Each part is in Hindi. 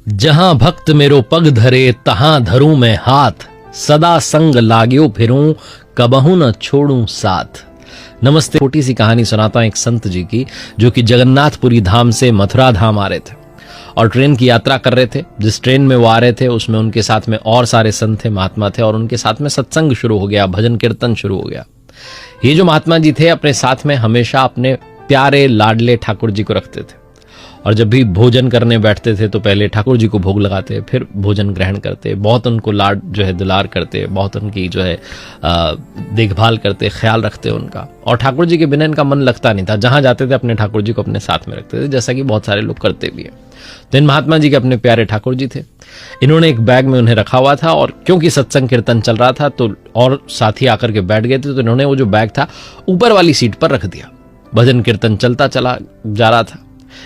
जहां भक्त मेरो पग धरे तहां धरूं मैं हाथ, सदा संग लाग्यो फिरूं कबहू न छोड़ूं साथ। नमस्ते। छोटी सी कहानी सुनाता हूं एक संत जी की, जो कि जगन्नाथपुरी धाम से मथुरा धाम आ रहे थे और ट्रेन की यात्रा कर रहे थे। जिस ट्रेन में वो आ रहे थे उसमें उनके साथ में और सारे संत थे, महात्मा थे, और उनके साथ में सत्संग शुरू हो गया, भजन कीर्तन शुरू हो गया। ये जो महात्मा जी थे अपने साथ में हमेशा अपने प्यारे लाडले ठाकुर जी को रखते थे, और जब भी भोजन करने बैठते थे तो पहले ठाकुर जी को भोग लगाते, फिर भोजन ग्रहण करते, बहुत उनको लाड जो है दुलार करते, बहुत उनकी जो है देखभाल करते, ख्याल रखते उनका। और ठाकुर जी के बिना इनका मन लगता नहीं था, जहां जाते थे अपने ठाकुर जी को अपने साथ में रखते थे, जैसा कि बहुत सारे लोग करते भी हैं। तो इन महात्मा जी के अपने प्यारे ठाकुर जी थे, इन्होंने एक बैग में उन्हें रखा हुआ था, और क्योंकि सत्संग कीर्तन चल रहा था तो और साथी आकर के बैठ गए थे, तो इन्होंने वो जो बैग था ऊपर वाली सीट पर रख दिया। भजन कीर्तन चलता चला जा रहा था।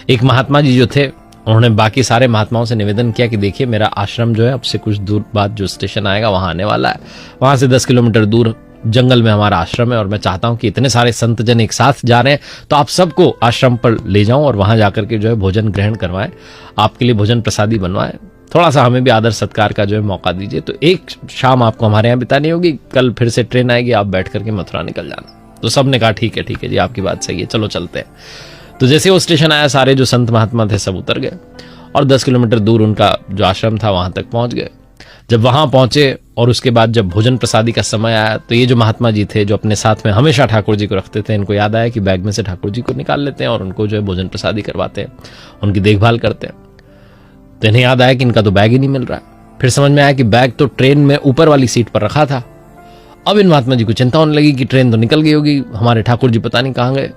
एक महात्मा जी जो थे उन्होंने बाकी सारे महात्माओं से निवेदन किया कि देखिए मेरा आश्रम जो है अब से कुछ दूर बाद जो स्टेशन आएगा वहां आने वाला है, वहां से 10 किलोमीटर दूर जंगल में हमारा आश्रम है, और मैं चाहता हूं कि इतने सारे संत जन एक साथ जा रहे हैं तो आप सबको आश्रम पर ले जाऊं और वहां जाकर के जो है भोजन ग्रहण करवाएं, आपके लिए भोजन प्रसादी बनवाएं, थोड़ा सा हमें भी आदर सत्कार का जो है मौका दीजिए। तो एक शाम आपको हमारे यहाँ बितानी होगी, कल फिर से ट्रेन आएगी, आप बैठ करके मथुरा निकल जाना। तो सबने कहा ठीक है जी, आपकी बात सही है, चलो चलते हैं। तो जैसे वो स्टेशन आया, सारे जो संत महात्मा थे सब उतर गए और 10 किलोमीटर दूर उनका जो आश्रम था वहां तक पहुंच गए। जब वहां पहुंचे और उसके बाद जब भोजन प्रसादी का समय आया, तो ये जो महात्मा जी थे जो अपने साथ में हमेशा ठाकुर जी को रखते थे, इनको याद आया कि बैग में से ठाकुर जी को निकाल लेते हैं और उनको जो है भोजन प्रसादी करवाते हैं, उनकी देखभाल करते हैं। तो इन्हें याद आया कि इनका तो बैग ही नहीं मिल रहा है। फिर समझ में आया कि बैग तो ट्रेन में ऊपर वाली सीट पर रखा था। अब इन महात्मा जी को चिंता होने लगी कि ट्रेन तो निकल गई होगी, हमारे ठाकुर जी पता नहीं कहां गए।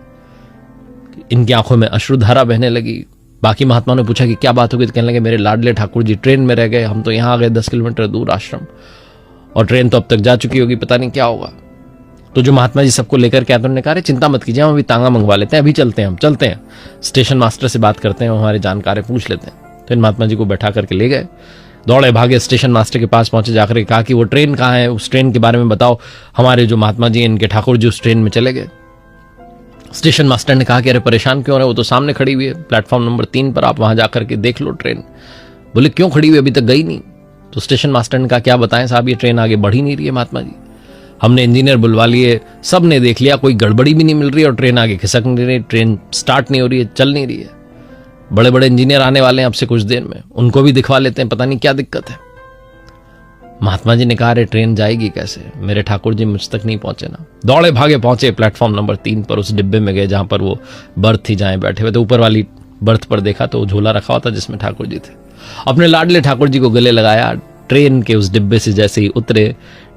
इनकी आंखों में अश्रुधारा बहने लगी। बाकी महात्माओं ने पूछा कि क्या बात होगी, तो कहने लगे मेरे लाडले ठाकुर जी ट्रेन में रह गए, हम तो यहां आ गए 10 किलोमीटर दूर आश्रम, और ट्रेन तो अब तक जा चुकी होगी, पता नहीं क्या होगा। तो जो महात्मा जी सबको लेकर के आते उन्होंने कहा चिंता मत कीजिए, हम अभी तांगा मंगवा लेते हैं, अभी चलते हैं, हम चलते हैं, स्टेशन मास्टर से बात करते हैं, हमारे जानकारी पूछ लेते हैं। तो इन महात्मा जी को बैठा करके ले गए, दौड़े भागे स्टेशन मास्टर के पास पहुंचे, जाकर कहा कि वो ट्रेन कहाँ है, उस ट्रेन के बारे में बताओ। हमारे जो महात्मा जी इनके ठाकुर जी उस ट्रेन में चले गए। स्टेशन मास्टर ने कहा कि अरे परेशान क्यों रहे, वो तो सामने खड़ी हुई है प्लेटफॉर्म नंबर 3 पर, आप वहां जाकर के देख लो ट्रेन। बोले क्यों खड़ी हुई, अभी तक गई नहीं। तो स्टेशन मास्टर ने कहा क्या बताएं साहब, ये ट्रेन आगे बढ़ ही नहीं रही है महात्मा जी, हमने इंजीनियर बुलवा लिए, सब ने देख लिया, कोई गड़बड़ी भी नहीं मिल रही और ट्रेन आगे खिसक नहीं रही, ट्रेन स्टार्ट नहीं हो रही है, चल नहीं रही है। बड़े बड़े इंजीनियर आने वाले हैं अब से कुछ देर में, उनको भी दिखवा लेते हैं, पता नहीं क्या दिक्कत है। महात्मा जी ने कहा अरे ट्रेन जाएगी कैसे, मेरे ठाकुर जी मुझ तक नहीं पहुंचे ना। दौड़े भागे पहुंचे प्लेटफॉर्म नंबर 3 पर, उस डिब्बे में गए जहां पर वो बर्थ थी, जहां बैठे हुए थे। ऊपर वाली बर्थ पर देखा तो झोला रखा हुआ था जिसमें ठाकुर जी थे। अपने लाडले ठाकुर जी को गले लगाया, ट्रेन के उस डिब्बे से जैसे ही उतरे,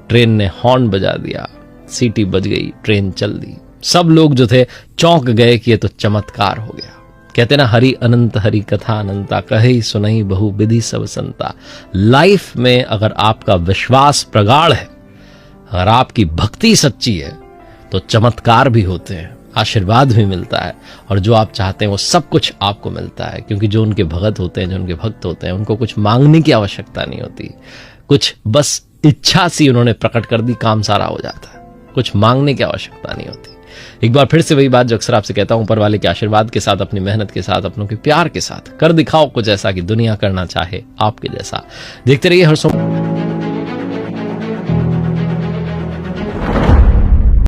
ट्रेन ने हॉर्न बजा दिया, सीटी बज गई, ट्रेन चल दी। सब लोग जो थे चौंक गए कि ये तो चमत्कार हो गया। कहते ना हरि अनंत हरि कथा अनंता, कहे सुनहि बहु विधि सब संता। लाइफ में अगर आपका विश्वास प्रगाढ़ है, अगर आपकी भक्ति सच्ची है, तो चमत्कार भी होते हैं, आशीर्वाद भी मिलता है, और जो आप चाहते हैं वो सब कुछ आपको मिलता है। क्योंकि जो उनके भगत होते हैं, जो उनके भक्त होते हैं, उनको कुछ मांगने की आवश्यकता नहीं होती, कुछ बस इच्छा सी उन्होंने प्रकट कर दी, काम सारा हो जाता है, कुछ मांगने की आवश्यकता नहीं होती। एक बार फिर से वही बात जो अक्सर आपसे कहता हूं, ऊपर वाले के आशीर्वाद के साथ, अपनी मेहनत के साथ, अपनों के प्यार के साथ कर दिखाओ कुछ ऐसा कि दुनिया करना चाहे आपके जैसा। देखते रहिए हर सोमवार।